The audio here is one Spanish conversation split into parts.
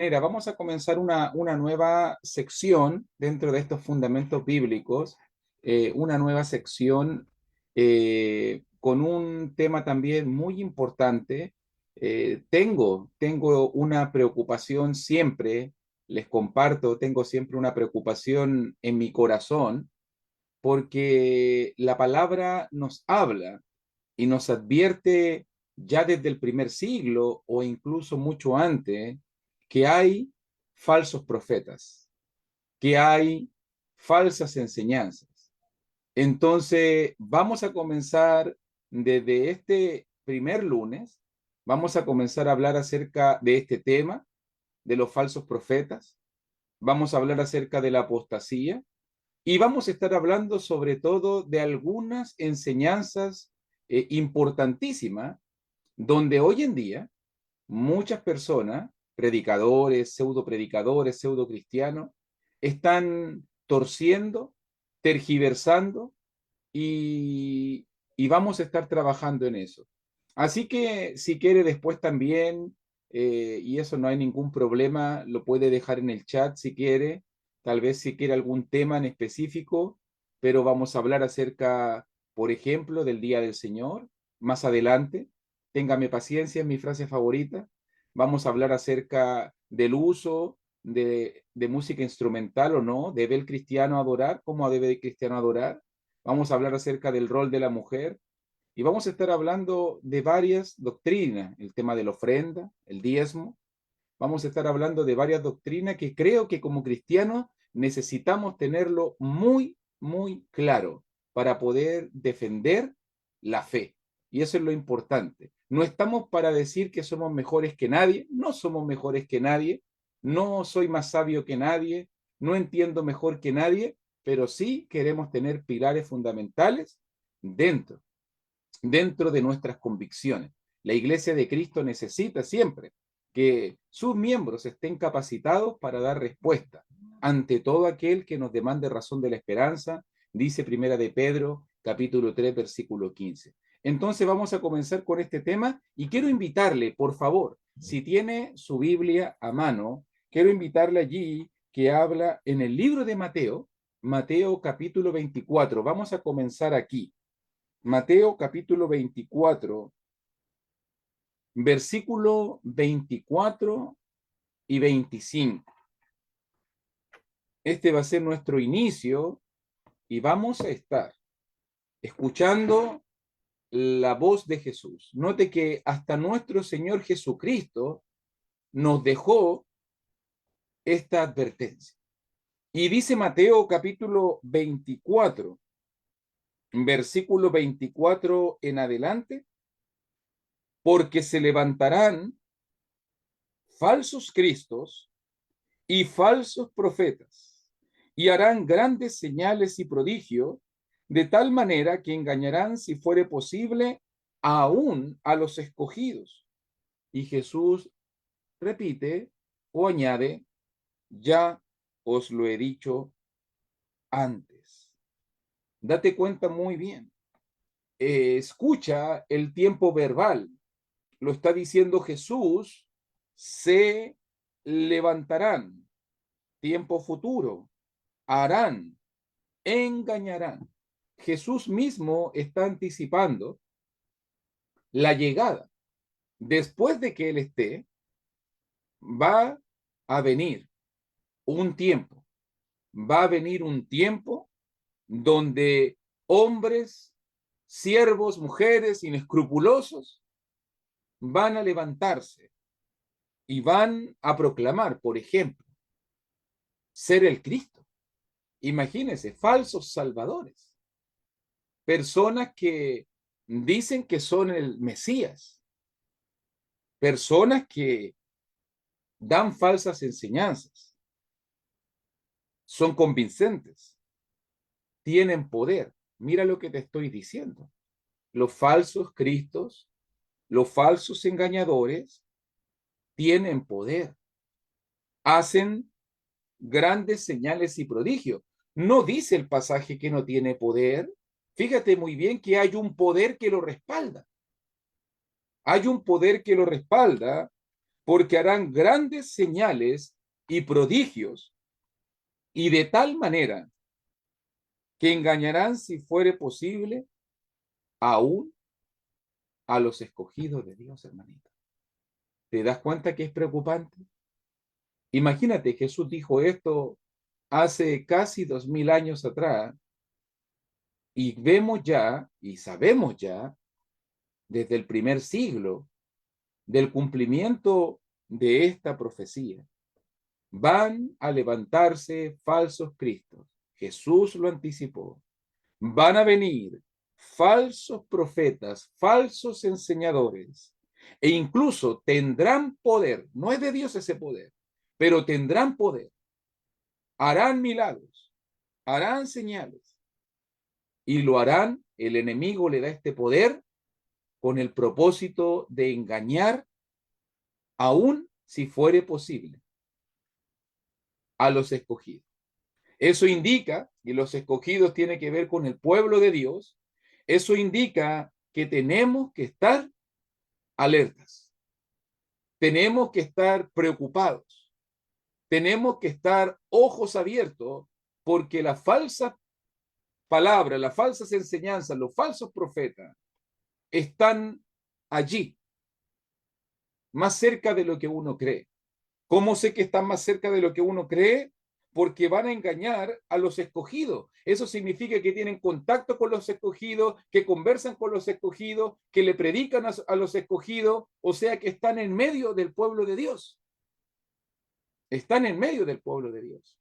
Mira, vamos a comenzar una nueva sección dentro de estos fundamentos bíblicos, una nueva sección con un tema también muy importante. Tengo una preocupación siempre, les comparto, tengo siempre una preocupación en mi corazón, porque la palabra nos habla y nos advierte ya desde el primer siglo o incluso mucho antes que hay falsos profetas, que hay falsas enseñanzas. Entonces, vamos a comenzar desde este primer lunes, vamos a comenzar a hablar acerca de este tema, de los falsos profetas, vamos a hablar acerca de la apostasía y vamos a estar hablando sobre todo de algunas enseñanzas importantísimas donde hoy en día muchas personas, predicadores, pseudo cristianos, están torciendo, tergiversando y vamos a estar trabajando en eso. Así que si quiere después también, y eso no hay ningún problema, lo puede dejar en el chat si quiere, tal vez si quiere algún tema en específico, pero vamos a hablar acerca, por ejemplo, del Día del Señor más adelante. Téngame paciencia, es mi frase favorita. Vamos a hablar acerca del uso de música instrumental o no, ¿debe el cristiano adorar? ¿Cómo debe el cristiano adorar? Vamos a hablar acerca del rol de la mujer y vamos a estar hablando de varias doctrinas, el tema de la ofrenda, el diezmo. Vamos a estar hablando de varias doctrinas que creo que como cristianos necesitamos tenerlo muy, muy claro para poder defender la fe. Y eso es lo importante. No estamos para decir que somos mejores que nadie, no somos mejores que nadie, no soy más sabio que nadie, no entiendo mejor que nadie, pero sí queremos tener pilares fundamentales dentro, dentro de nuestras convicciones. La Iglesia de Cristo necesita siempre que sus miembros estén capacitados para dar respuesta ante todo aquel que nos demande razón de la esperanza, dice Primera de Pedro, capítulo 3, versículo 15. Entonces vamos a comenzar con este tema y quiero invitarle, por favor, si tiene su Biblia a mano, quiero invitarle allí que habla en el libro de Mateo, Mateo capítulo 24. Vamos a comenzar aquí. Mateo capítulo 24, versículo 24 y 25. Este va a ser nuestro inicio y vamos a estar escuchando la voz de Jesús. Note que hasta nuestro Señor Jesucristo nos dejó esta advertencia. Y dice Mateo capítulo 24, versículo 24 en adelante, porque se levantarán falsos cristos y falsos profetas, y harán grandes señales y prodigios, de tal manera que engañarán, si fuere posible, aún a los escogidos. Y Jesús repite o añade, ya os lo he dicho antes. Date cuenta muy bien. Escucha el tiempo verbal. Lo está diciendo Jesús, se levantarán, tiempo futuro, harán, engañarán. Jesús mismo está anticipando la llegada. Después de que Él esté, va a venir un tiempo, va a venir un tiempo donde hombres, siervos, mujeres inescrupulosos van a levantarse y van a proclamar, por ejemplo, ser el Cristo. Imagínense, falsos salvadores, personas que dicen que son el Mesías, personas que dan falsas enseñanzas, son convincentes, tienen poder. Mira lo que te estoy diciendo. Los falsos cristos, los falsos engañadores, tienen poder, hacen grandes señales y prodigios. No dice el pasaje que no tiene poder. Fíjate muy bien que hay un poder que lo respalda. Hay un poder que lo respalda porque harán grandes señales y prodigios, y de tal manera que engañarán, si fuere posible, aún a los escogidos de Dios, hermanito. ¿Te das cuenta que es preocupante? Imagínate, Jesús dijo esto hace casi 2000 años atrás, y vemos ya, y sabemos ya, desde el primer siglo, del cumplimiento de esta profecía. Van a levantarse falsos cristos. Jesús lo anticipó. Van a venir falsos profetas, falsos enseñadores, e incluso tendrán poder. No es de Dios ese poder, pero tendrán poder. Harán milagros, harán señales, y lo harán. El enemigo le da este poder con el propósito de engañar, aún si fuere posible, a los escogidos. Eso indica, y los escogidos tiene que ver con el pueblo de Dios, eso indica que tenemos que estar alertas, tenemos que estar preocupados, tenemos que estar ojos abiertos, porque la falsa palabra, las falsas enseñanzas, los falsos profetas están allí, más cerca de lo que uno cree. ¿Cómo sé que están más cerca de lo que uno cree? Porque van a engañar a los escogidos. Eso significa que tienen contacto con los escogidos, que conversan con los escogidos, que le predican a los escogidos, o sea que están en medio del pueblo de Dios. Están en medio del pueblo de Dios.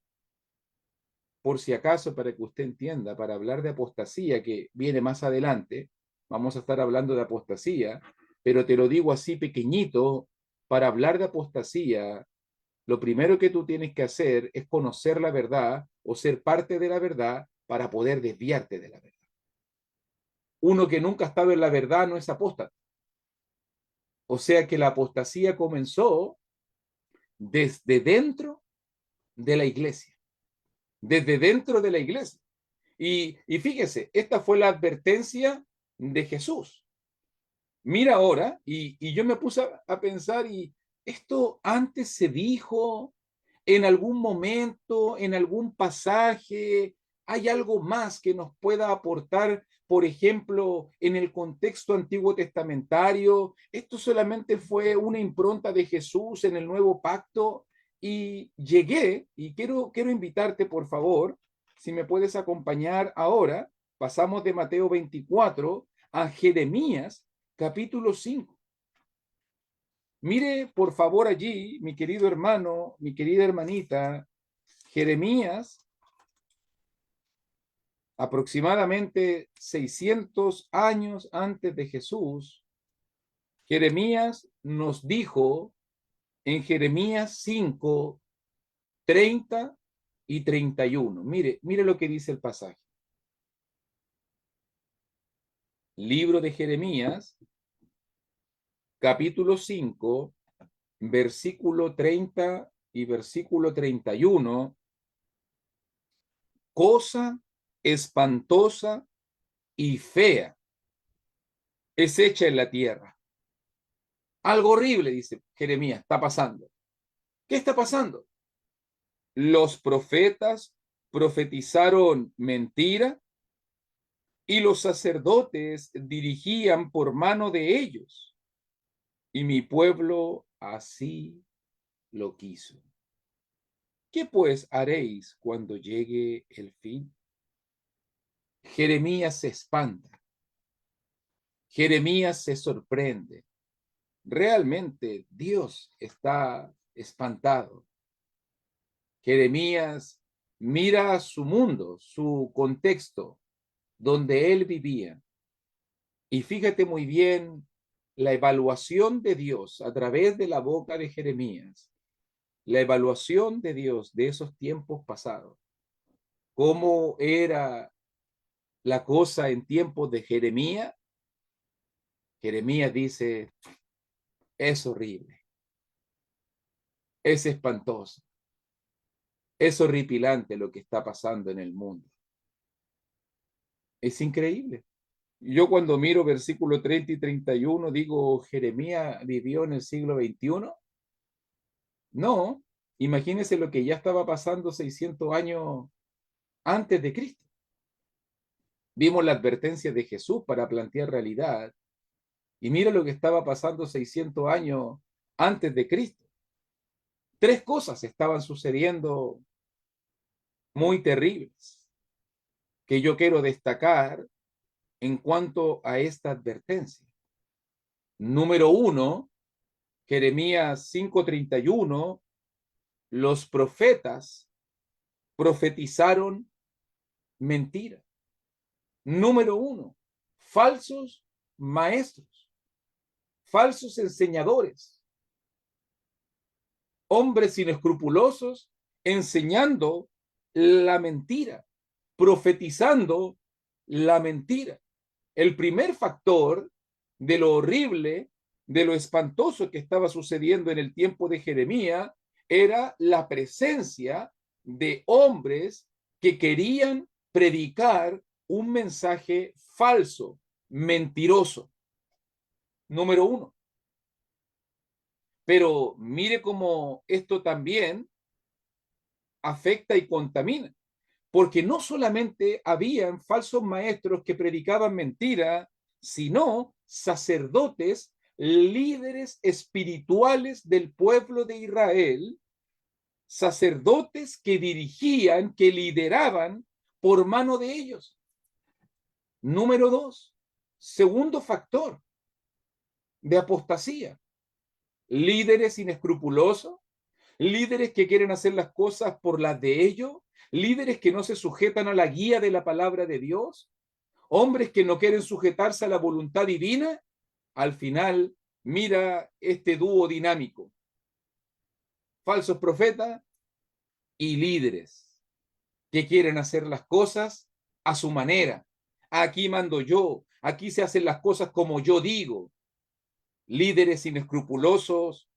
Por si acaso, para que usted entienda, para hablar de apostasía, que viene más adelante, vamos a estar hablando de apostasía, pero te lo digo así pequeñito, para hablar de apostasía, lo primero que tú tienes que hacer es conocer la verdad o ser parte de la verdad para poder desviarte de la verdad. Uno que nunca ha estado en la verdad no es apóstata. O sea que la apostasía comenzó desde dentro de la iglesia. Desde dentro de la iglesia. Y fíjese, esta fue la advertencia de Jesús. Mira ahora, y yo me puse a pensar, y esto antes se dijo en algún momento, en algún pasaje, hay algo más que nos pueda aportar, por ejemplo, en el contexto antiguo testamentario. Esto solamente fue una impronta de Jesús en el nuevo pacto, y llegué, y quiero invitarte, por favor, si me puedes acompañar ahora, pasamos de Mateo 24 a Jeremías capítulo 5. Mire, por favor, allí, mi querido hermano, mi querida hermanita, Jeremías, aproximadamente 600 años antes de Jesús, Jeremías nos dijo en Jeremías 5, 30 y 31. Mire lo que dice el pasaje. Libro de Jeremías, capítulo 5, versículo 30 y versículo 31. Cosa espantosa y fea es hecha en la tierra. Algo horrible, dice Jeremías, está pasando. ¿Qué está pasando? Los profetas profetizaron mentira, y los sacerdotes dirigían por mano de ellos, y mi pueblo así lo quiso. ¿Qué pues haréis cuando llegue el fin? Jeremías se espanta. Jeremías se sorprende. Realmente Dios está espantado. Jeremías mira su mundo, su contexto, donde él vivía. Y fíjate muy bien la evaluación de Dios a través de la boca de Jeremías. La evaluación de Dios de esos tiempos pasados. ¿Cómo era la cosa en tiempos de Jeremías? Jeremías dice, es horrible, es espantoso, es horripilante lo que está pasando en el mundo. Es increíble. Yo cuando miro versículo 30 y 31 digo, Jeremías vivió en el siglo XXI. No, imagínese lo que ya estaba pasando 600 años antes de Cristo. Vimos la advertencia de Jesús para plantear realidad y mira lo que estaba pasando 600 años antes de Cristo. Tres cosas estaban sucediendo muy terribles que yo quiero destacar en cuanto a esta advertencia. Número uno, Jeremías 5:31, los profetas profetizaron mentira. Número uno, falsos maestros, falsos enseñadores, hombres inescrupulosos enseñando la mentira, profetizando la mentira. El primer factor de lo horrible, de lo espantoso que estaba sucediendo en el tiempo de Jeremías, era la presencia de hombres que querían predicar un mensaje falso, mentiroso. Número uno. Pero mire cómo esto también afecta y contamina, porque no solamente habían falsos maestros que predicaban mentira, sino sacerdotes, líderes espirituales del pueblo de Israel, sacerdotes que dirigían, que lideraban por mano de ellos. Número dos, segundo factor de apostasía, líderes inescrupulosos, líderes que quieren hacer las cosas por las de ellos, líderes que no se sujetan a la guía de la palabra de Dios, hombres que no quieren sujetarse a la voluntad divina. Al final, mira este dúo dinámico, falsos profetas y líderes que quieren hacer las cosas a su manera. Aquí mando yo, aquí se hacen las cosas como yo digo. Líderes inescrupulosos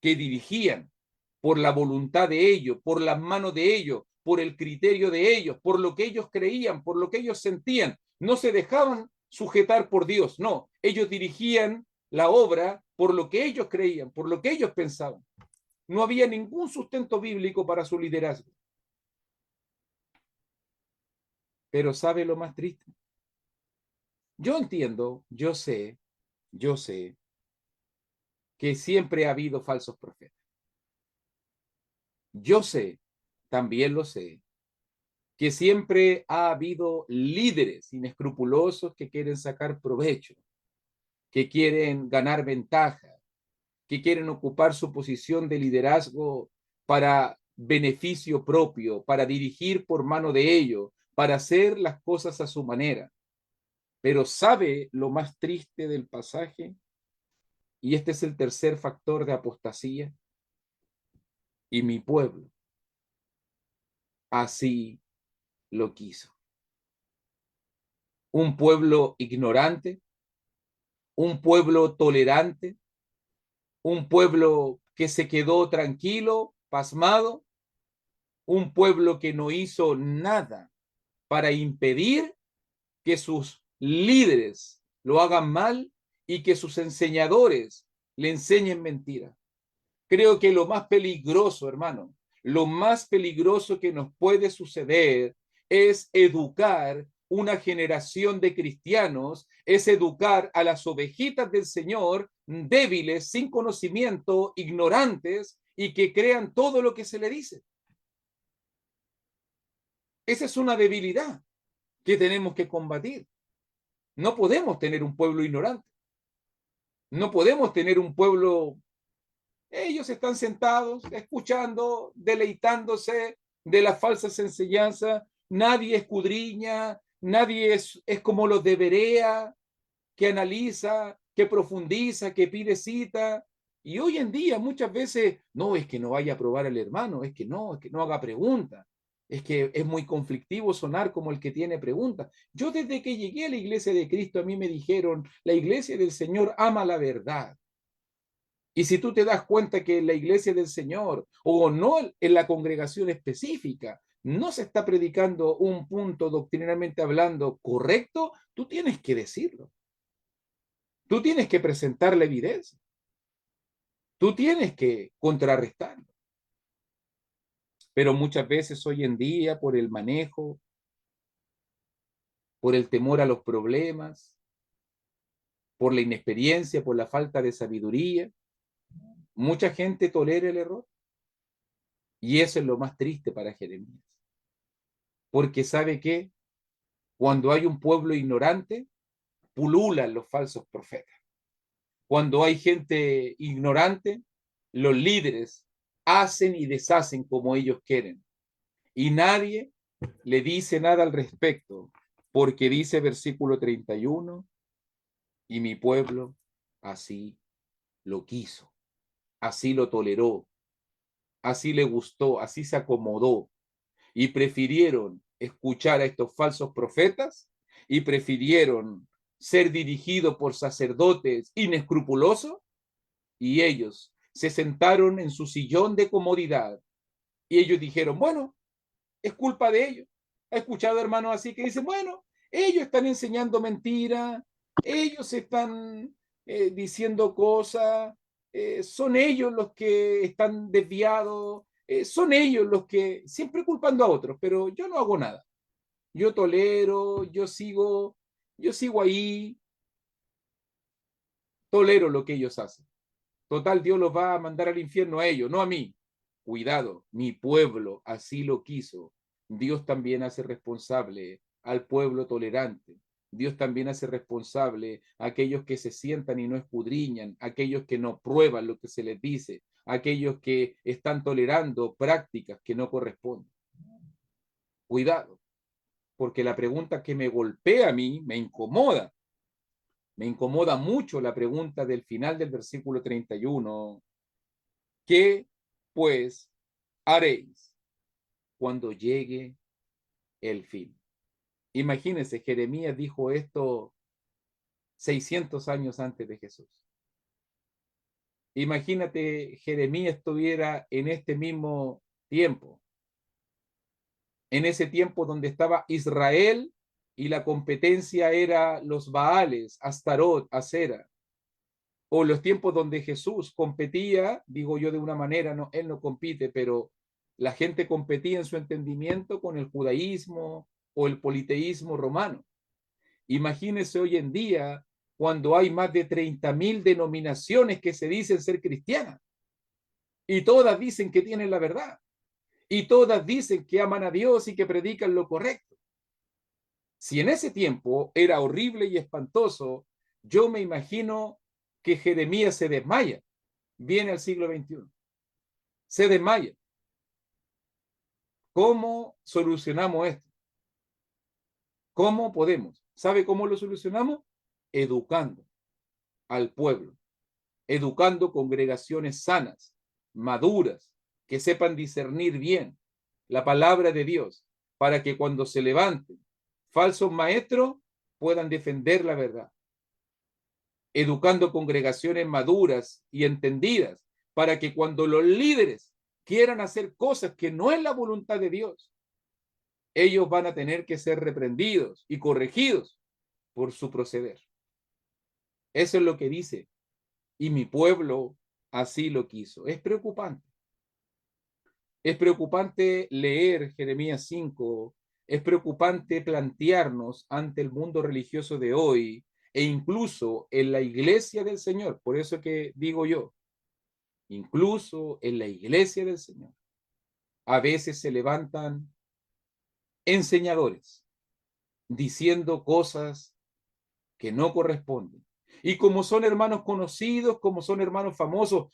que dirigían por la voluntad de ellos, por las manos de ellos, por el criterio de ellos, por lo que ellos creían, por lo que ellos sentían. No se dejaban sujetar por Dios, no. Ellos dirigían la obra por lo que ellos creían, por lo que ellos pensaban. No había ningún sustento bíblico para su liderazgo. Pero ¿sabe lo más triste? Yo entiendo, yo sé que siempre ha habido falsos profetas. Yo sé, también lo sé, que siempre ha habido líderes inescrupulosos que quieren sacar provecho, que quieren ganar ventaja, que quieren ocupar su posición de liderazgo para beneficio propio, para dirigir por mano de ellos, para hacer las cosas a su manera. Pero ¿sabe lo más triste del pasaje? Y este es el tercer factor de apostasía. Y mi pueblo así lo quiso. Un pueblo ignorante, un pueblo tolerante, un pueblo que se quedó tranquilo, pasmado, un pueblo que no hizo nada para impedir que sus líderes lo hagan mal y que sus enseñadores le enseñen mentira. Creo que lo más peligroso, hermano, lo más peligroso que nos puede suceder es educar una generación de cristianos, es educar a las ovejitas del Señor débiles, sin conocimiento, ignorantes y que crean todo lo que se le dice. Esa es una debilidad que tenemos que combatir. No podemos tener un pueblo ignorante. No podemos tener un pueblo. Ellos están sentados, escuchando, deleitándose de las falsas enseñanzas. Nadie escudriña, nadie es como los de Berea, que analiza, que profundiza, que pide cita. Y hoy en día muchas veces, no es que no vaya a probar al hermano, es que no haga preguntas. Es que es muy conflictivo sonar como el que tiene preguntas. Yo desde que llegué a la iglesia de Cristo, a mí me dijeron, la iglesia del Señor ama la verdad. Y si tú te das cuenta que en la iglesia del Señor o no en la congregación específica no se está predicando un punto doctrinalmente hablando correcto, tú tienes que decirlo. Tú tienes que presentar la evidencia. Tú tienes que contrarrestarlo. Pero muchas veces hoy en día, por el manejo, por el temor a los problemas, por la inexperiencia, por la falta de sabiduría, mucha gente tolera el error. Y eso es lo más triste para Jeremías. Porque ¿sabe qué? Cuando hay un pueblo ignorante, pululan los falsos profetas. Cuando hay gente ignorante, los líderes hacen y deshacen como ellos quieren. Y nadie le dice nada al respecto, porque dice versículo 31, y mi pueblo así lo quiso, así lo toleró, así le gustó, así se acomodó, y prefirieron escuchar a estos falsos profetas y prefirieron ser dirigidos por sacerdotes inescrupulosos, y ellos se sentaron en su sillón de comodidad y ellos dijeron, bueno, es culpa de ellos. ¿Ha escuchado hermanos así que dicen, bueno, ellos están enseñando mentiras, ellos están diciendo cosas, son ellos los que están desviados, son ellos los que siempre culpando a otros, pero yo no hago nada. Yo tolero, yo sigo ahí, tolero lo que ellos hacen. Total, Dios los va a mandar al infierno a ellos, no a mí. Cuidado, mi pueblo así lo quiso. Dios también hace responsable al pueblo tolerante. Dios también hace responsable a aquellos que se sientan y no escudriñan, aquellos que no prueban lo que se les dice, aquellos que están tolerando prácticas que no corresponden. Cuidado, porque la pregunta que me golpea a mí me incomoda. Me incomoda mucho la pregunta del final del versículo 31. ¿Qué pues haréis cuando llegue el fin? Imagínense, Jeremías dijo esto 600 años antes de Jesús. Imagínate, Jeremías estuviera en este mismo tiempo, en ese tiempo donde estaba Israel y la competencia era los Baales, Astarot, Acera, o los tiempos donde Jesús competía, digo yo de una manera, no, él no compite, pero la gente competía en su entendimiento con el judaísmo o el politeísmo romano. Imagínese hoy en día cuando hay más de 30.000 denominaciones que se dicen ser cristianas y todas dicen que tienen la verdad y todas dicen que aman a Dios y que predican lo correcto. Si en ese tiempo era horrible y espantoso, yo me imagino que Jeremías se desmaya, viene al siglo XXI, se desmaya. ¿Cómo solucionamos esto? ¿Cómo podemos? ¿Sabe cómo lo solucionamos? Educando al pueblo, educando congregaciones sanas, maduras, que sepan discernir bien la palabra de Dios, para que cuando se levanten falsos maestros puedan defender la verdad. Educando congregaciones maduras y entendidas, para que cuando los líderes quieran hacer cosas que no es la voluntad de Dios, ellos van a tener que ser reprendidos y corregidos por su proceder. Eso es lo que dice. Y mi pueblo así lo quiso. Es preocupante. Es preocupante leer Jeremías 5. Es preocupante plantearnos ante el mundo religioso de hoy e incluso en la iglesia del Señor. Por eso que digo yo, incluso en la iglesia del Señor, a veces se levantan enseñadores diciendo cosas que no corresponden. Y como son hermanos conocidos, como son hermanos famosos,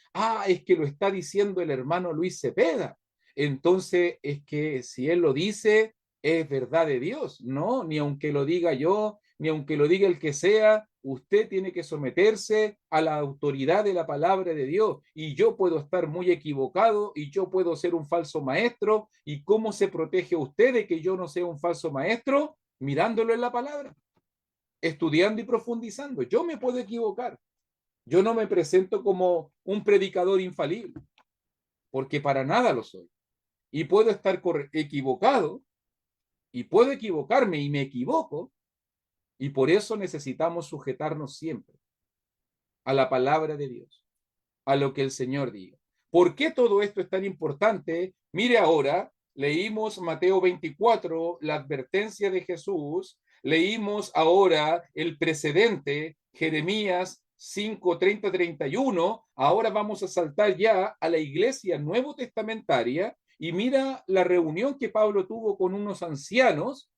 es que lo está diciendo el hermano Luis Cepeda. Entonces es que si él lo dice, es verdad de Dios. No, ni aunque lo diga yo, ni aunque lo diga el que sea, usted tiene que someterse a la autoridad de la palabra de Dios. Y yo puedo estar muy equivocado y yo puedo ser un falso maestro. ¿Y cómo se protege usted de que yo no sea un falso maestro? Mirándolo en la palabra, estudiando y profundizando. Yo me puedo equivocar. Yo no me presento como un predicador infalible, porque para nada lo soy. Y puedo estar equivocado, y puedo equivocarme y me equivoco, y por eso necesitamos sujetarnos siempre a la palabra de Dios, a lo que el Señor diga. ¿Por qué todo esto es tan importante? Mire ahora leímos Mateo 24, la advertencia de Jesús, leímos ahora el precedente, Jeremías 5, 30, 31. Ahora vamos a saltar ya a la iglesia nuevo testamentaria y mira la reunión que Pablo tuvo con unos ancianos.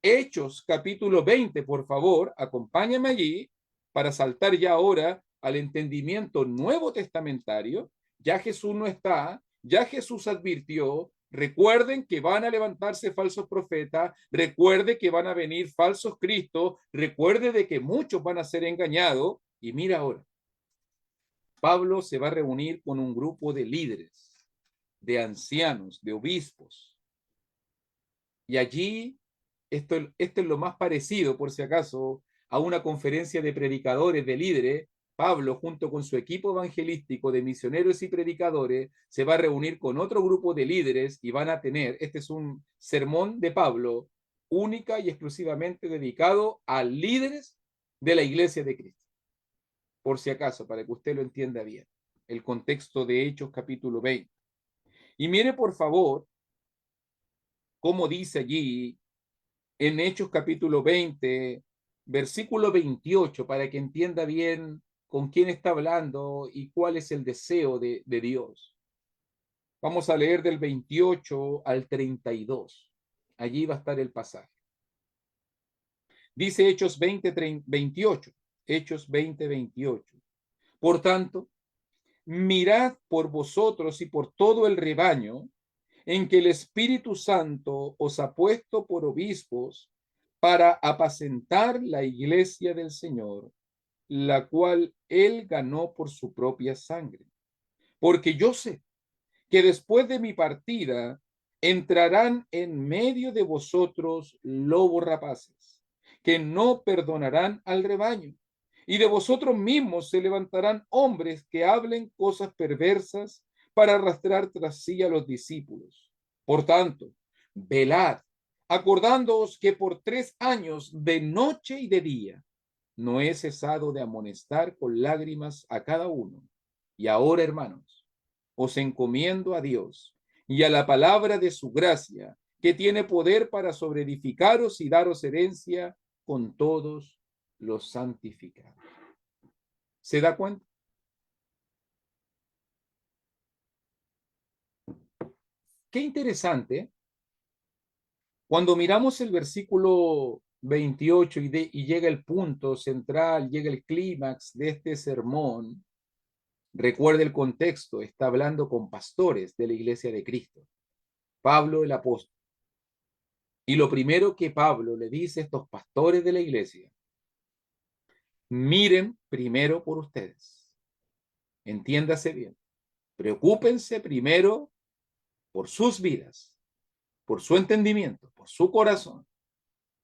Hechos capítulo 20, por favor, acompáñame allí para saltar ya ahora al entendimiento nuevo testamentario. Ya Jesús no está, ya Jesús advirtió. Recuerden que van a levantarse falsos profetas, recuerde que van a venir falsos cristos, recuerde de que muchos van a ser engañados. Y mira ahora, Pablo se va a reunir con un grupo de líderes, de ancianos, de obispos. Y allí, esto es lo más parecido, por si acaso, a una conferencia de predicadores, de líderes. Pablo, junto con su equipo evangelístico de misioneros y predicadores, se va a reunir con otro grupo de líderes y van a tener, este es un sermón de Pablo, única y exclusivamente dedicado a líderes de la iglesia de Cristo. Por si acaso, para que usted lo entienda bien, el contexto de Hechos capítulo 20. Y mire, por favor, cómo dice allí en Hechos capítulo 20, versículo 28, para que entienda bien con quién está hablando y cuál es el deseo de Dios. Vamos a leer del 28 al 32. Allí va a estar el pasaje. Dice Hechos 28. Hechos 20, 28. Por tanto, mirad por vosotros y por todo el rebaño en que el Espíritu Santo os ha puesto por obispos para apacentar la iglesia del Señor, la cual él ganó por su propia sangre. Porque yo sé que después de mi partida entrarán en medio de vosotros lobos rapaces, que no perdonarán al rebaño. Y de vosotros mismos se levantarán hombres que hablen cosas perversas para arrastrar tras sí a los discípulos. Por tanto, velad, acordándoos que por 3 años, de noche y de día, no he cesado de amonestar con lágrimas a cada uno. Y ahora, hermanos, os encomiendo a Dios y a la palabra de su gracia, que tiene poder para sobreedificaros y daros herencia con todos los santificados. ¿Se da cuenta? Qué interesante. Cuando miramos el versículo 28 y llega el punto central, llega el clímax de este sermón, recuerde el contexto, está hablando con pastores de la iglesia de Cristo, Pablo el apóstol. Y lo primero que Pablo le dice a estos pastores de la iglesia: miren primero por ustedes. Entiéndase bien. Preocúpense primero por sus vidas, por su entendimiento, por su corazón.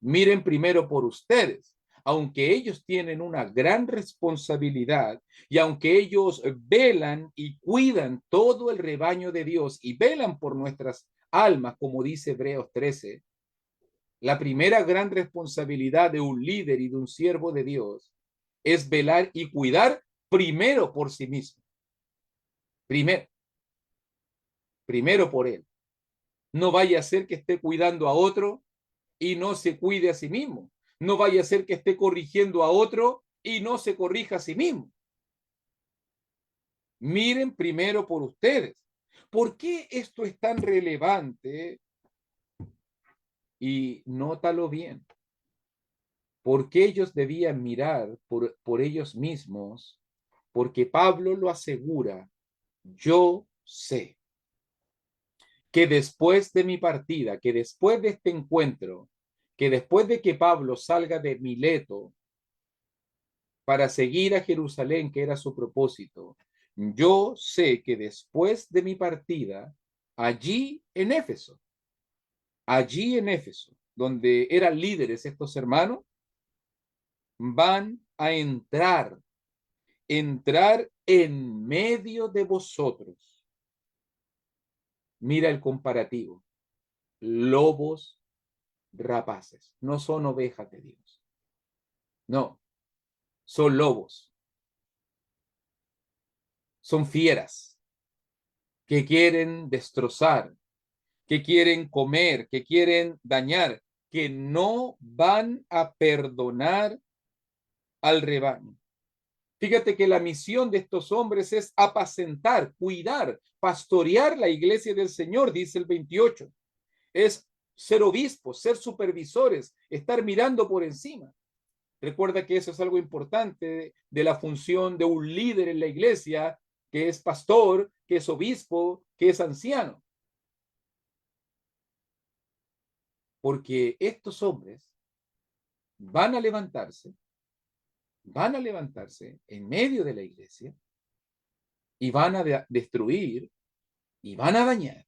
Miren primero por ustedes, aunque ellos tienen una gran responsabilidad y aunque ellos velan y cuidan todo el rebaño de Dios y velan por nuestras almas, como dice Hebreos 13, la primera gran responsabilidad de un líder y de un siervo de Dios es velar y cuidar primero por sí mismo. Primero por él. No vaya a ser que esté cuidando a otro y no se cuide a sí mismo. No vaya a ser que esté corrigiendo a otro y no se corrija a sí mismo. Miren primero por ustedes. ¿Por qué esto es tan relevante? Y nótalo bien. Porque ellos debían mirar por ellos mismos, porque Pablo lo asegura: yo sé que después de mi partida, que después de este encuentro, que después de que Pablo salga de Mileto para seguir a Jerusalén, que era su propósito, yo sé que después de mi partida, allí en Éfeso, donde eran líderes estos hermanos, van a entrar en medio de vosotros. Mira el comparativo: lobos rapaces. No son ovejas de Dios. No, son lobos. Son fieras que quieren destrozar, que quieren comer, que quieren dañar, que no van a perdonar al rebaño. Fíjate que la misión de estos hombres es apacentar, cuidar, pastorear la iglesia del Señor, dice el 28. Es ser obispos, ser supervisores, estar mirando por encima. Recuerda que eso es algo importante de la función de un líder en la iglesia, que es pastor, que es obispo, que es anciano. Porque estos hombres van a levantarse, en medio de la iglesia y van a destruir y van a dañar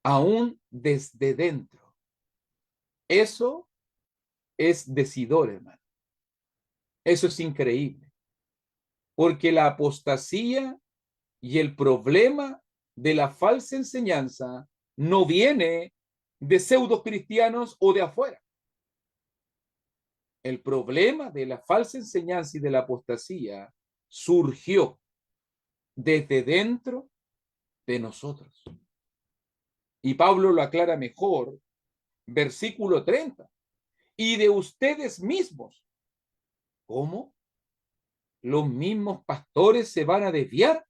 aún desde dentro. Eso es decidor, hermano. Eso es increíble. Porque la apostasía y el problema de la falsa enseñanza no viene de pseudo cristianos o de afuera. El problema de la falsa enseñanza y de la apostasía surgió desde dentro de nosotros. Y Pablo lo aclara mejor, versículo 30. Y de ustedes mismos. ¿Cómo? ¿Los mismos pastores se van a desviar?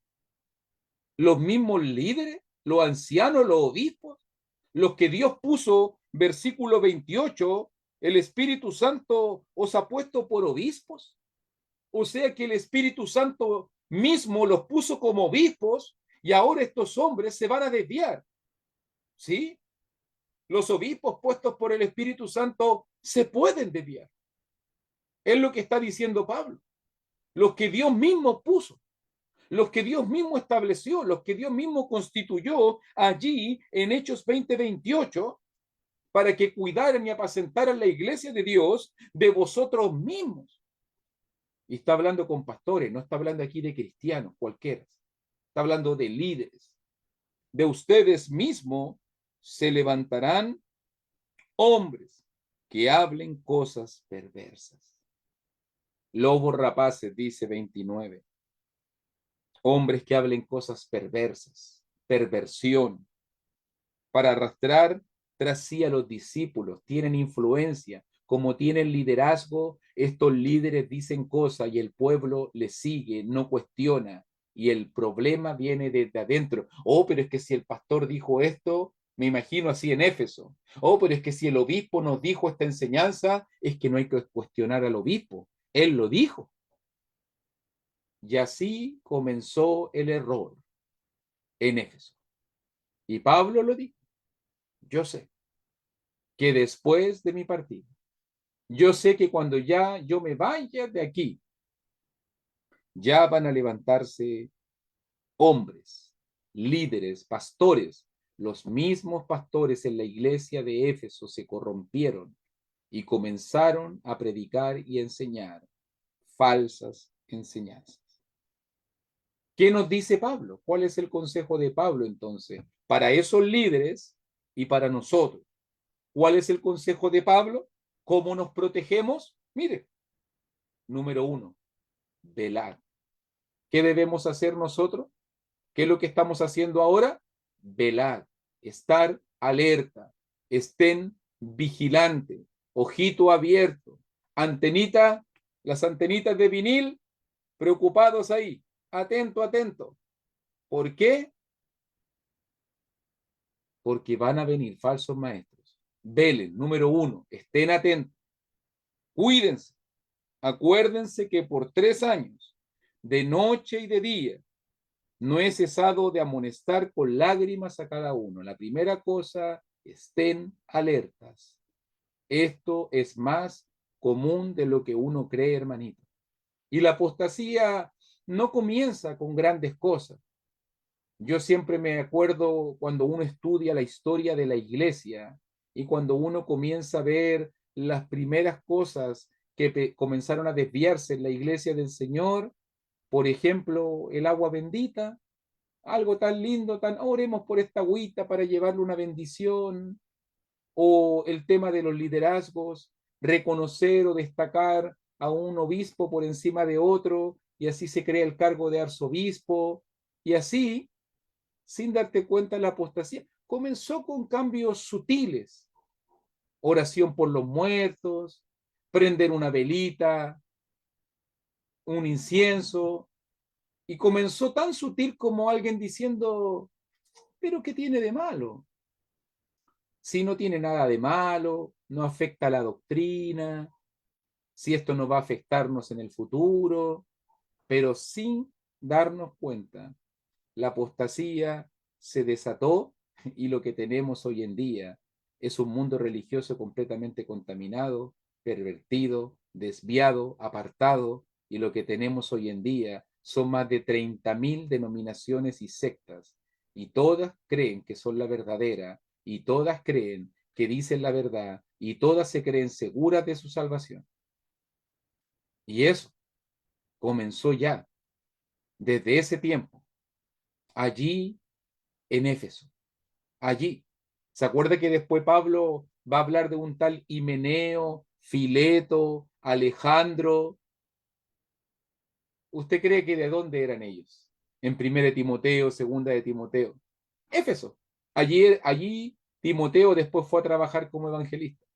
¿Los mismos líderes? ¿Los ancianos? ¿Los obispos? Los que Dios puso, versículo 28, el Espíritu Santo os ha puesto por obispos. O sea que el Espíritu Santo mismo los puso como obispos y ahora estos hombres se van a desviar. ¿Sí? Los obispos puestos por el Espíritu Santo se pueden desviar. Es lo que está diciendo Pablo. Los que Dios mismo puso, los que Dios mismo estableció, los que Dios mismo constituyó allí en Hechos 20:28 para que cuidaran y apacentaran la iglesia de Dios de vosotros mismos. Y está hablando con pastores, no está hablando aquí de cristianos cualquiera. Está hablando de líderes. De ustedes mismos se levantarán hombres que hablen cosas perversas. Lobos rapaces, dice 29. Hombres que hablen cosas perversas, perversión, para arrastrar tras sí a los discípulos, tienen influencia, como tienen liderazgo, estos líderes dicen cosas y el pueblo les sigue, no cuestiona, y el problema viene desde adentro. Oh, pero es que si el pastor dijo esto, me imagino así en Éfeso. Oh, pero es que si el obispo nos dijo esta enseñanza, es que no hay que cuestionar al obispo, él lo dijo. Y así comenzó el error en Éfeso. Y Pablo lo dijo. Yo sé que después de mi partida, yo sé que cuando ya yo me vaya de aquí, ya van a levantarse hombres, líderes, pastores. Los mismos pastores en la iglesia de Éfeso se corrompieron y comenzaron a predicar y enseñar falsas enseñanzas. ¿Qué nos dice Pablo? ¿Cuál es el consejo de Pablo entonces para esos líderes y para nosotros? ¿Cuál es el consejo de Pablo? ¿Cómo nos protegemos? Mire, número 1, velar. ¿Qué debemos hacer nosotros? ¿Qué es lo que estamos haciendo ahora? Velar, estar alerta, estén vigilantes, ojito abierto, antenita, las antenitas de vinil, preocupados ahí, atento, atento. ¿Por qué? Porque van a venir falsos maestros. Velen, número 1, estén atentos, cuídense. Acuérdense que por 3 años, de noche y de día, no he cesado de amonestar con lágrimas a cada uno. La primera cosa, estén alertas. Esto es más común de lo que uno cree, hermanito. Y la apostasía no comienza con grandes cosas. Yo siempre me acuerdo cuando uno estudia la historia de la iglesia y cuando uno comienza a ver las primeras cosas que comenzaron a desviarse en la iglesia del Señor, por ejemplo, el agua bendita, algo tan lindo, oremos por esta agüita para llevarle una bendición, o el tema de los liderazgos, reconocer o destacar a un obispo por encima de otro, y así se crea el cargo de arzobispo, y así sin darte cuenta, la apostasía comenzó con cambios sutiles. Oración por los muertos, prender una velita, un incienso, y comenzó tan sutil como alguien diciendo, pero ¿qué tiene de malo? Si no tiene nada de malo, no afecta a la doctrina, si esto no va a afectarnos en el futuro, pero sin darnos cuenta, la apostasía se desató y lo que tenemos hoy en día es un mundo religioso completamente contaminado, pervertido, desviado, apartado, y lo que tenemos hoy en día son más de 30.000 denominaciones y sectas, y todas creen que son la verdadera, y todas creen que dicen la verdad, y todas se creen seguras de su salvación. Y eso comenzó ya, desde ese tiempo, allí en Éfeso, allí. ¿Se acuerda que después Pablo va a hablar de un tal Himeneo, Fileto, Alejandro? ¿Usted cree que de dónde eran ellos? En primera de Timoteo, segunda de Timoteo. Éfeso. Allí Timoteo después fue a trabajar como evangelista,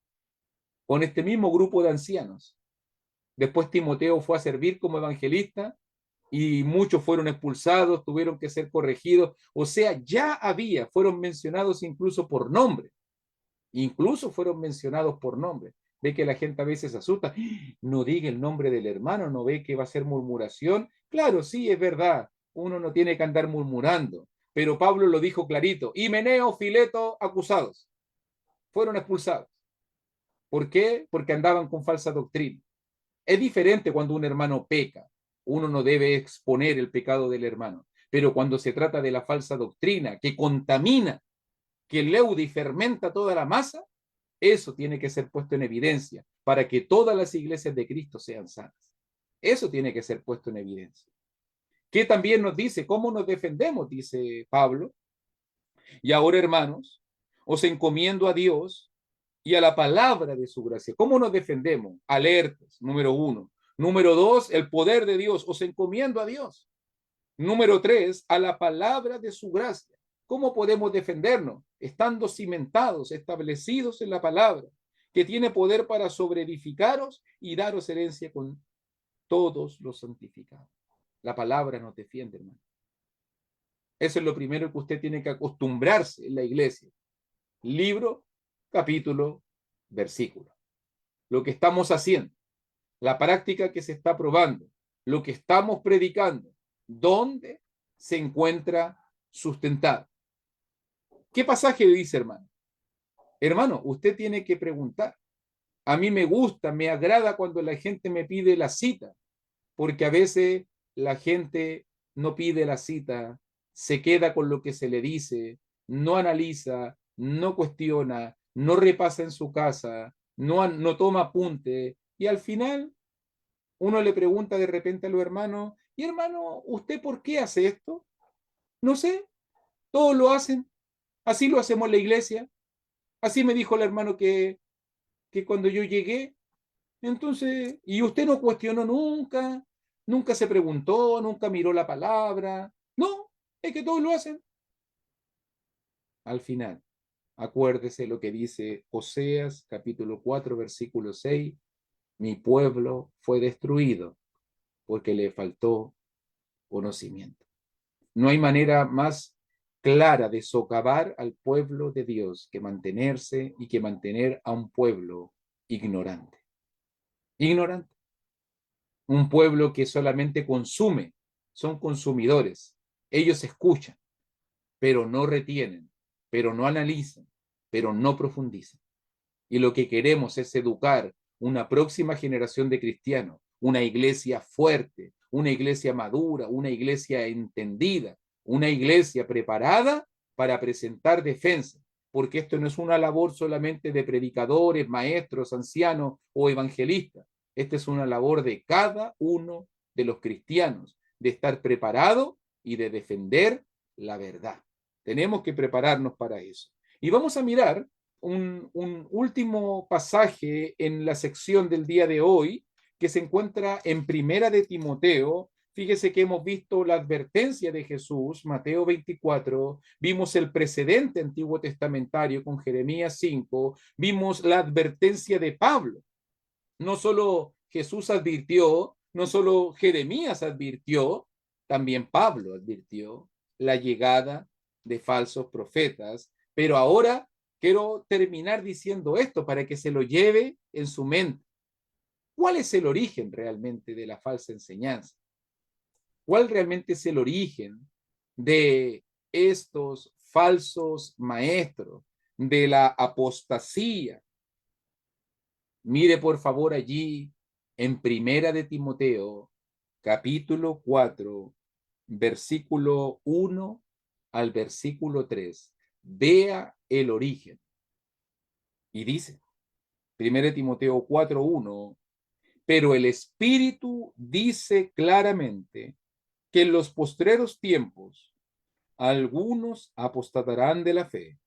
con este mismo grupo de ancianos. Después Timoteo fue a servir como evangelista y muchos fueron expulsados, tuvieron que ser corregidos. O sea, fueron mencionados incluso por nombre. Incluso fueron mencionados por nombre. Ve que la gente a veces se asusta. No diga el nombre del hermano, no ve que va a ser murmuración. Claro, sí, es verdad. Uno no tiene que andar murmurando. Pero Pablo lo dijo clarito. Himeneo, Fileto, acusados. Fueron expulsados. ¿Por qué? Porque andaban con falsa doctrina. Es diferente cuando un hermano peca. Uno no debe exponer el pecado del hermano. Pero cuando se trata de la falsa doctrina que contamina, que leuda y fermenta toda la masa, eso tiene que ser puesto en evidencia para que todas las iglesias de Cristo sean sanas. Eso tiene que ser puesto en evidencia. Que también nos dice cómo nos defendemos, dice Pablo. Y ahora, hermanos, os encomiendo a Dios y a la palabra de su gracia. ¿Cómo nos defendemos? Alertas, número 1. Número 2, el poder de Dios. Os encomiendo a Dios. Número 3, a la palabra de su gracia. ¿Cómo podemos defendernos? Estando cimentados, establecidos en la palabra, que tiene poder para sobreedificaros y daros herencia con todos los santificados. La palabra nos defiende, hermano. Eso es lo primero que usted tiene que acostumbrarse en la iglesia. Libro, capítulo, versículo. Lo que estamos haciendo, la práctica que se está probando, lo que estamos predicando, ¿dónde se encuentra sustentado? ¿Qué pasaje dice, hermano? Hermano, usted tiene que preguntar. A mí me gusta, me agrada cuando la gente me pide la cita, porque a veces la gente no pide la cita, se queda con lo que se le dice, no analiza, no cuestiona, no repasa en su casa, no toma apunte, y al final uno le pregunta de repente a los hermanos, y hermano, ¿usted por qué hace esto? No sé, todos lo hacen, así lo hacemos en la iglesia, así me dijo el hermano que cuando yo llegué, entonces, y usted no cuestionó nunca, nunca se preguntó, nunca miró la palabra, no, es que todos lo hacen. Al final, acuérdese lo que dice Oseas capítulo 4 versículo 6, mi pueblo fue destruido porque le faltó conocimiento. No hay manera más clara de socavar al pueblo de Dios que mantenerse y que mantener a un pueblo ignorante. Ignorante. Un pueblo que solamente consume, son consumidores. Ellos escuchan, pero no retienen, pero no analizan, pero no profundizan. Y lo que queremos es educar una próxima generación de cristianos, una iglesia fuerte, una iglesia madura, una iglesia entendida, una iglesia preparada para presentar defensa, porque esto no es una labor solamente de predicadores, maestros, ancianos o evangelistas. Esta es una labor de cada uno de los cristianos, de estar preparado y de defender la verdad. Tenemos que prepararnos para eso. Y vamos a mirar un último pasaje en la sección del día de hoy que se encuentra en Primera de Timoteo, Fíjese que hemos visto la advertencia de Jesús, Mateo 24, vimos el precedente antiguo testamentario con Jeremías 5, vimos la advertencia de Pablo. No solo Jesús advirtió, no solo Jeremías advirtió, también Pablo advirtió la llegada de falsos profetas. Pero ahora quiero terminar diciendo esto para que se lo lleve en su mente. ¿Cuál es el origen realmente de la falsa enseñanza? ¿Cuál realmente es el origen de estos falsos maestros, de la apostasía? Mire por favor allí en Primera de Timoteo, capítulo 4, versículo 1 al versículo 3. Vea el origen. Y dice, Primera de Timoteo 4:1, pero el Espíritu dice claramente que en los postreros tiempos algunos apostatarán de la fe,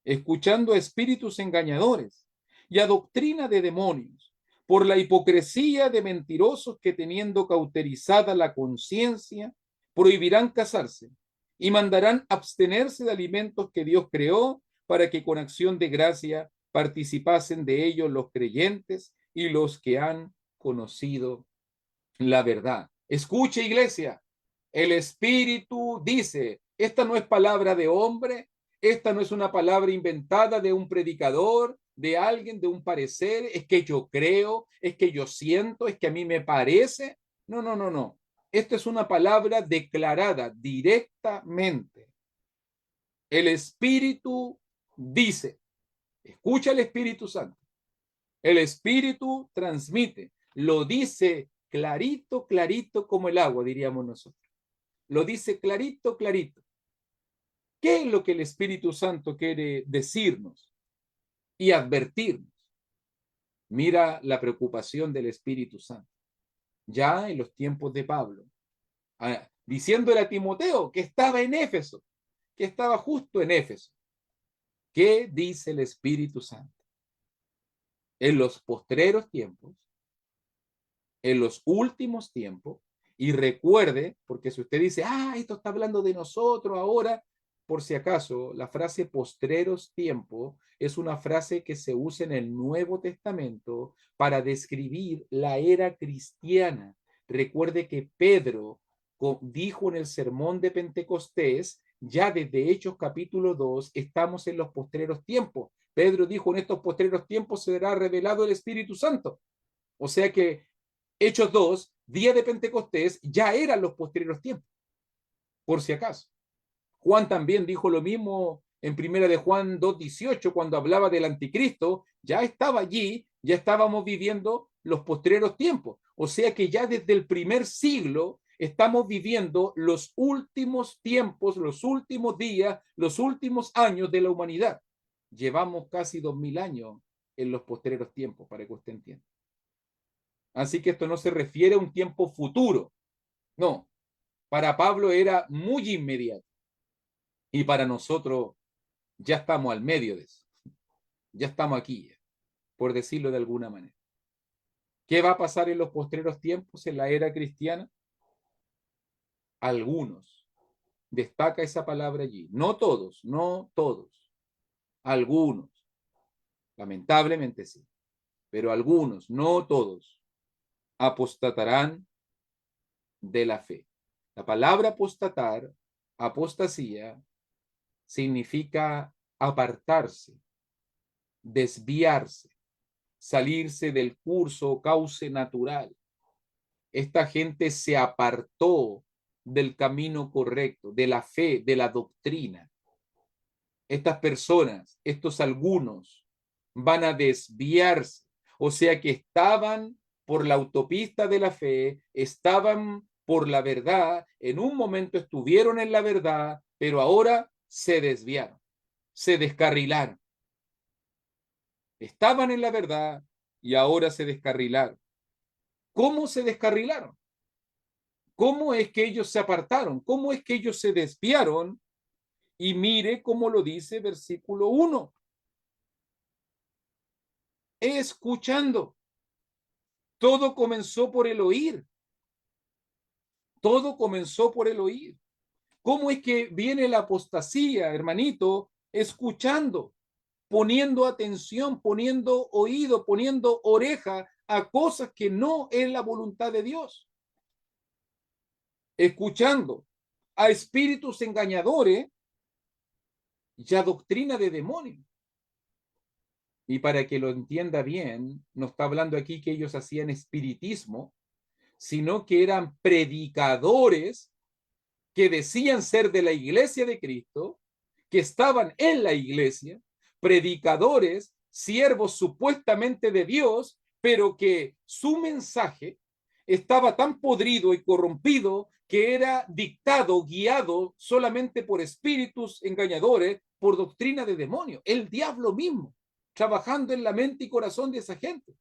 escuchando a espíritus engañadores y a doctrina de demonios, por la hipocresía de mentirosos que teniendo cauterizada la conciencia, prohibirán casarse y mandarán abstenerse de alimentos que Dios creó para que con acción de gracia participasen de ellos los creyentes y los que han conocido la verdad. Escuche, iglesia, el Espíritu dice, esta no es palabra de hombre, esta no es una palabra inventada de un predicador, de alguien, de un parecer, es que yo creo, es que yo siento, es que a mí me parece. No, no, no, no. Esto es una palabra declarada directamente. El Espíritu dice, escucha el Espíritu Santo. El Espíritu transmite, lo dice clarito, clarito como el agua, diríamos nosotros. Lo dice clarito, clarito. ¿Qué es lo que el Espíritu Santo quiere decirnos y advertirnos? Mira la preocupación del Espíritu Santo. Ya en los tiempos de Pablo, diciéndole a Timoteo que estaba en Éfeso, que estaba justo en Éfeso. ¿Qué dice el Espíritu Santo? En los postreros tiempos, en los últimos tiempos, y recuerde, porque si usted dice, esto está hablando de nosotros ahora, por si acaso, la frase postreros tiempos es una frase que se usa en el Nuevo Testamento para describir la era cristiana. Recuerde que Pedro dijo en el sermón de Pentecostés, ya desde Hechos capítulo 2, estamos en los postreros tiempos. Pedro dijo, en estos postreros tiempos será revelado el Espíritu Santo. O sea que Hechos 2, día de Pentecostés, ya eran los posteriores tiempos, por si acaso. Juan también dijo lo mismo en primera de Juan 2:18, cuando hablaba del anticristo, ya estaba allí, ya estábamos viviendo los posteriores tiempos. O sea que ya desde el primer siglo estamos viviendo los últimos tiempos, los últimos días, los últimos años de la humanidad. Llevamos casi 2000 años en los posteriores tiempos, para que usted entienda. Así que esto no se refiere a un tiempo futuro. No, para Pablo era muy inmediato. Y para nosotros ya estamos al medio de eso. Ya estamos aquí, por decirlo de alguna manera. ¿Qué va a pasar en los postreros tiempos, en la era cristiana? Algunos. Destaca esa palabra allí. No todos, no todos. Algunos. Lamentablemente sí. Pero algunos, no todos, apostatarán de la fe. La palabra apostatar, apostasía, significa apartarse, desviarse, salirse del curso o cauce natural. Esta gente se apartó del camino correcto, de la fe, de la doctrina. Estas personas, estos algunos, van a desviarse. O sea que estaban por la autopista de la fe, estaban por la verdad, en un momento estuvieron en la verdad, pero ahora se desviaron, se descarrilaron. Estaban en la verdad y ahora se descarrilaron. ¿Cómo se descarrilaron? ¿Cómo es que ellos se apartaron? ¿Cómo es que ellos se desviaron? Y mire cómo lo dice versículo 1. Escuchando. Todo comenzó por el oír. Todo comenzó por el oír. ¿Cómo es que viene la apostasía, hermanito? Escuchando, poniendo atención, poniendo oído, poniendo oreja a cosas que no es la voluntad de Dios. Escuchando a espíritus engañadores y a doctrina de demonios. Y para que lo entienda bien, no está hablando aquí que ellos hacían espiritismo, sino que eran predicadores que decían ser de la iglesia de Cristo, que estaban en la iglesia, predicadores, siervos supuestamente de Dios, pero que su mensaje estaba tan podrido y corrompido que era dictado, guiado solamente por espíritus engañadores, por doctrina de demonios, el diablo mismo, trabajando en la mente y corazón de esa gente.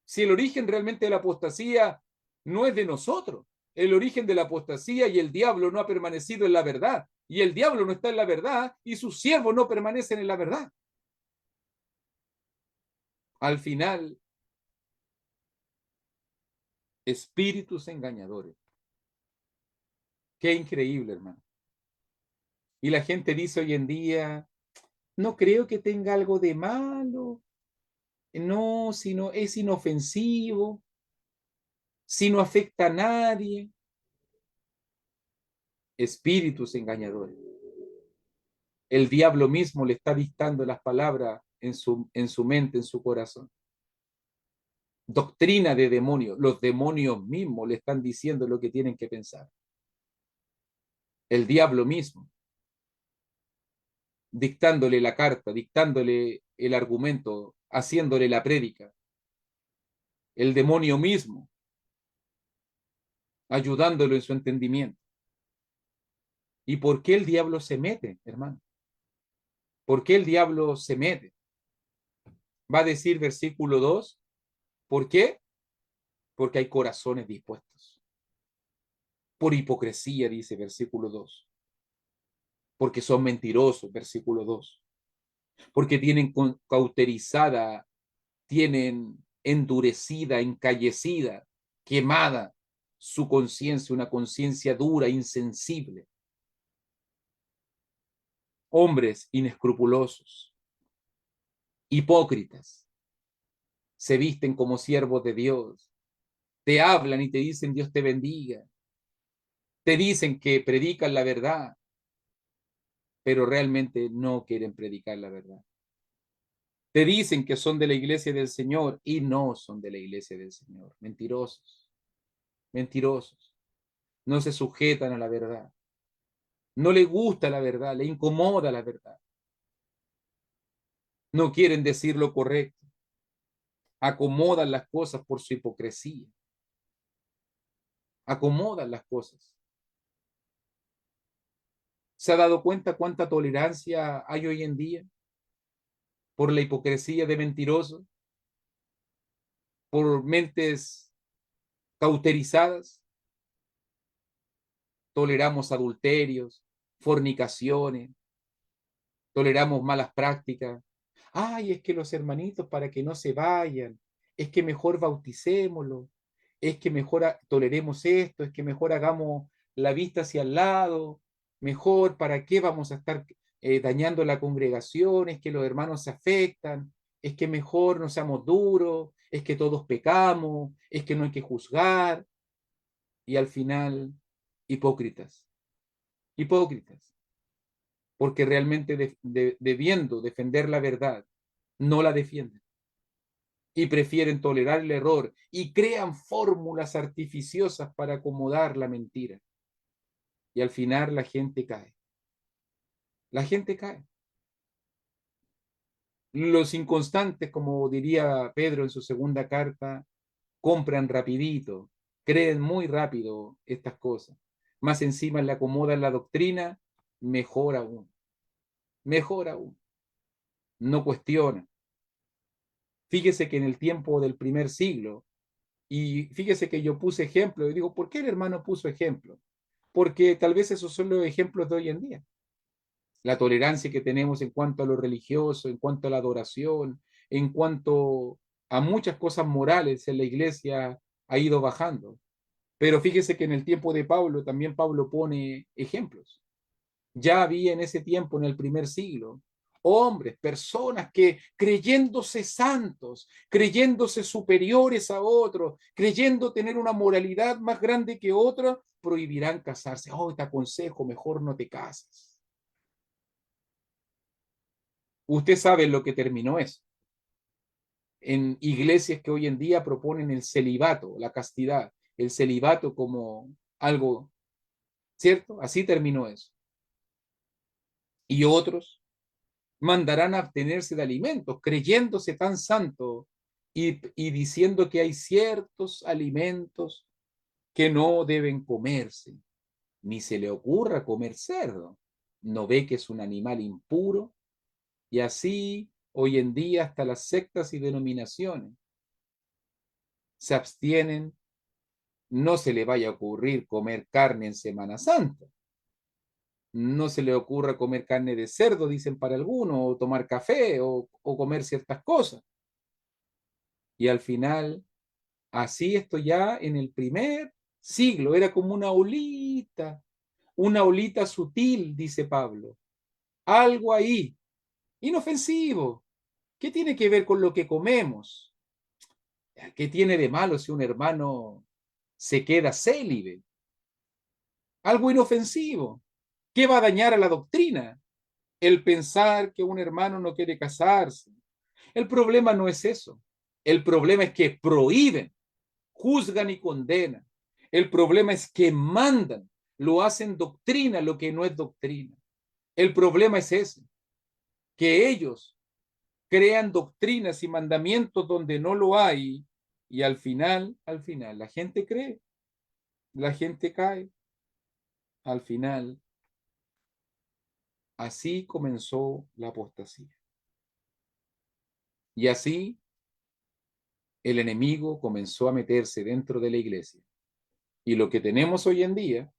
Si el origen realmente de la apostasía no es de nosotros, el origen de la apostasía y el diablo no ha permanecido en la verdad, y el diablo no está en la verdad, y sus siervos no permanecen en la verdad. Al final, espíritus engañadores. Qué increíble, hermano. Y la gente dice hoy en día, no creo que tenga algo de malo, no, sino es inofensivo, si no afecta a nadie. Espíritus engañadores. El diablo mismo le está dictando las palabras en su mente, en su corazón. Doctrina de demonios. Los demonios mismos le están diciendo lo que tienen que pensar. El diablo mismo, dictándole la carta, dictándole el argumento, haciéndole la prédica. El demonio mismo, ayudándolo en su entendimiento. ¿Y por qué el diablo se mete, hermano? ¿Por qué el diablo se mete? Va a decir versículo 2, ¿por qué? Porque hay corazones dispuestos. Por hipocresía, dice versículo 2. Porque son mentirosos, versículo 2. Porque tienen cauterizada, tienen endurecida, encallecida, quemada su conciencia, una conciencia dura, insensible. Hombres inescrupulosos, hipócritas, se visten como siervos de Dios, te hablan y te dicen Dios te bendiga, te dicen que predican la verdad, pero realmente no quieren predicar la verdad. Te dicen que son de la iglesia del Señor y no son de la iglesia del Señor. Mentirosos, mentirosos. No se sujetan a la verdad. No le gusta la verdad, le incomoda la verdad. No quieren decir lo correcto. Acomodan las cosas por su hipocresía. Acomodan las cosas. ¿Se ha dado cuenta cuánta tolerancia hay hoy en día por la hipocresía de mentirosos? Por mentes cauterizadas. Toleramos adulterios, fornicaciones, toleramos malas prácticas. Ay, es que los hermanitos para que no se vayan, es que mejor bauticémoslo, es que mejor toleremos esto, es que mejor hagamos la vista hacia el lado, mejor para qué vamos a estar dañando la congregación, es que los hermanos se afectan, es que mejor no seamos duros, es que todos pecamos, es que no hay que juzgar, y al final, hipócritas, hipócritas porque realmente debiendo defender la verdad, no la defienden y prefieren tolerar el error y crean fórmulas artificiosas para acomodar la mentira. Y al final la gente cae. La gente cae. Los inconstantes, como diría Pedro en su segunda carta, compran rapidito, creen muy rápido estas cosas. Más encima le acomodan la doctrina, mejor aún. Mejor aún. No cuestiona. Fíjese que en el tiempo del primer siglo, y fíjese que yo puse ejemplo, y digo, ¿por qué el hermano puso ejemplo? Porque tal vez esos son los ejemplos de hoy en día. La tolerancia que tenemos en cuanto a lo religioso, en cuanto a la adoración, en cuanto a muchas cosas morales en la iglesia ha ido bajando. Pero fíjese que en el tiempo de Pablo, también Pablo pone ejemplos. Ya había en ese tiempo, en el primer siglo, hombres, personas que creyéndose santos, creyéndose superiores a otros, creyendo tener una moralidad más grande que otra, prohibirán casarse. Oh, te aconsejo, mejor no te cases. Usted sabe lo que terminó eso. En iglesias que hoy en día proponen el celibato, la castidad, el celibato como algo, ¿cierto? Así terminó eso. Y otros mandarán a abstenerse de alimentos, creyéndose tan santo y diciendo que hay ciertos alimentos que no deben comerse. Ni se le ocurra comer cerdo. No ve que es un animal impuro. Y así, hoy en día, hasta las sectas y denominaciones se abstienen. No se le vaya a ocurrir comer carne en Semana Santa. No se le ocurra comer carne de cerdo, dicen para algunos, o tomar café, o comer ciertas cosas. Y al final, así esto ya en el primer siglo, era como una olita sutil, dice Pablo. Algo ahí, inofensivo. ¿Qué tiene que ver con lo que comemos? ¿Qué tiene de malo si un hermano se queda célibe? Algo inofensivo. ¿Qué va a dañar a la doctrina? El pensar que un hermano no quiere casarse. El problema no es eso. El problema es que prohíben, juzgan y condenan. El problema es que mandan, lo hacen doctrina lo que no es doctrina. El problema es ese, que ellos crean doctrinas y mandamientos donde no lo hay y al final, la gente cree, la gente cae. Al final, así comenzó la apostasía. Y así el enemigo comenzó a meterse dentro de la iglesia. Y lo que tenemos hoy en día,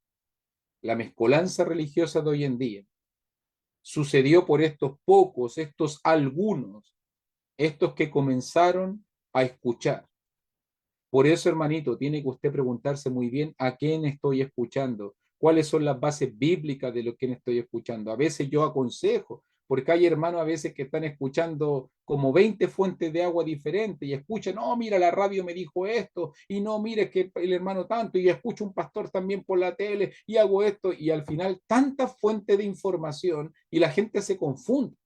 la mezcolanza religiosa de hoy en día, sucedió por estos pocos, estos algunos, estos que comenzaron a escuchar. Por eso, hermanito, tiene que usted preguntarse muy bien a quién estoy escuchando, cuáles son las bases bíblicas de lo que estoy escuchando. A veces yo aconsejo, porque hay hermanos a veces que están escuchando como 20 fuentes de agua diferentes y escuchan, no, mira, la radio me dijo esto, y no, mire que el hermano tanto, y escucho un pastor también por la tele, y hago esto, y al final tanta fuente de información y la gente se confunde,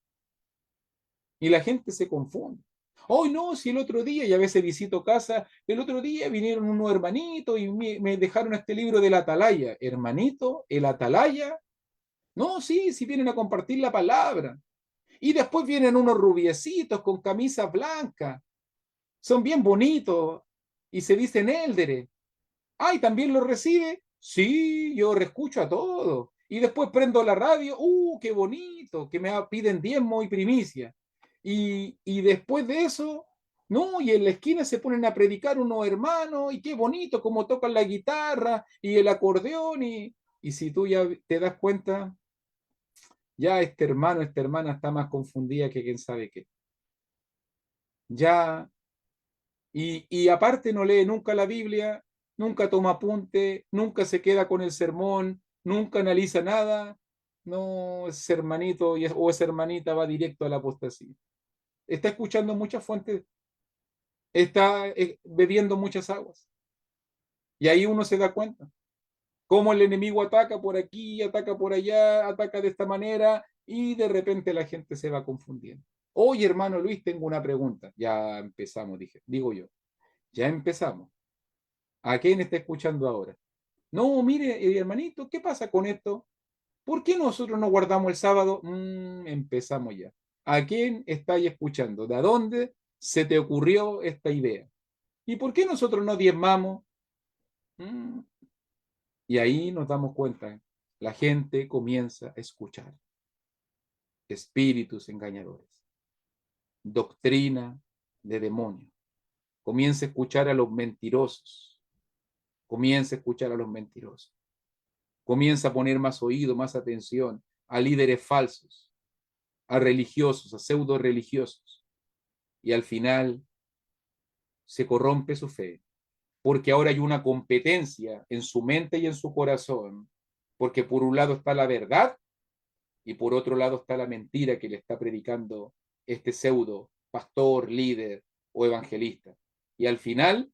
y la gente se confunde. Hoy no, si el otro día, y a veces visito casa, el otro día vinieron unos hermanitos y me dejaron este libro del Atalaya. Hermanito, el Atalaya. No, sí, si vienen a compartir la palabra. Y después vienen unos rubiecitos con camisas blancas. Son bien bonitos y se dicen élderes. Ay, ¿también lo recibe? Sí, yo reescucho a todos. Y después prendo la radio, qué bonito, que me piden diezmo y primicia. Y después de eso, no, y en la esquina se ponen a predicar unos hermanos, y qué bonito, cómo tocan la guitarra y el acordeón, y si tú ya te das cuenta, ya este hermano, esta hermana está más confundida que quién sabe qué. Ya, y aparte no lee nunca la Biblia, nunca toma apunte, nunca se queda con el sermón, nunca analiza nada. No, ese hermanito o esa hermanita va directo a la apostasía. Está escuchando muchas fuentes, está bebiendo muchas aguas. Y ahí uno se da cuenta cómo el enemigo ataca por aquí, ataca por allá, ataca de esta manera y de repente la gente se va confundiendo. Oye, hermano Luis, tengo una pregunta. Ya empezamos, digo yo. Ya empezamos. ¿A quién está escuchando ahora? No, mire, hermanito, ¿qué pasa con esto? ¿Por qué nosotros no guardamos el sábado? Empezamos ya. ¿A quién estáis escuchando? ¿De dónde se te ocurrió esta idea? ¿Y por qué nosotros no diezmamos? Mm, Y ahí nos damos cuenta, la gente comienza a escuchar espíritus engañadores, doctrina de demonios, comienza a escuchar a los mentirosos, comienza a escuchar a los mentirosos, comienza a poner más oído, más atención a líderes falsos, a religiosos, a pseudo religiosos, y al final se corrompe su fe, porque ahora hay una competencia en su mente y en su corazón, porque por un lado está la verdad y por otro lado está la mentira que le está predicando este pseudo pastor, líder o evangelista. Y al final,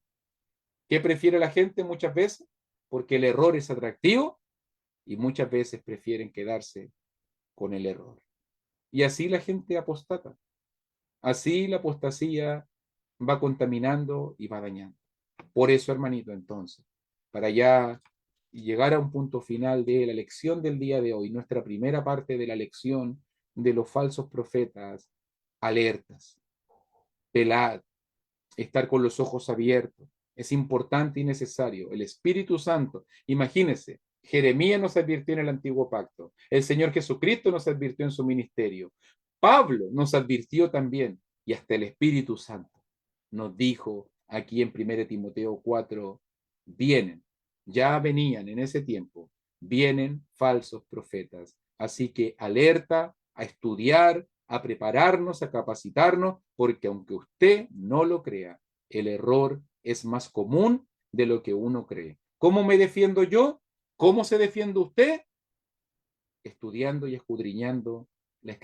¿qué prefiere la gente muchas veces? Porque el error es atractivo y muchas veces prefieren quedarse con el error. Y así la gente apostata. Así la apostasía va contaminando y va dañando. Por eso, hermanito, entonces, para ya llegar a un punto final de la lección del día de hoy, nuestra primera parte de la lección de los falsos profetas, alertas, velad, estar con los ojos abiertos. Es importante y necesario. El Espíritu Santo, imagínense, Jeremías nos advirtió en el antiguo pacto, el Señor Jesucristo nos advirtió en su ministerio, Pablo nos advirtió también, y hasta el Espíritu Santo nos dijo aquí en 1 Timoteo 4, vienen, ya venían en ese tiempo, vienen falsos profetas. Así que alerta a estudiar, a prepararnos, a capacitarnos, porque aunque usted no lo crea, el error es más común de lo que uno cree. ¿Cómo me defiendo yo? ¿Cómo se defiende usted? Estudiando y escudriñando la escritura.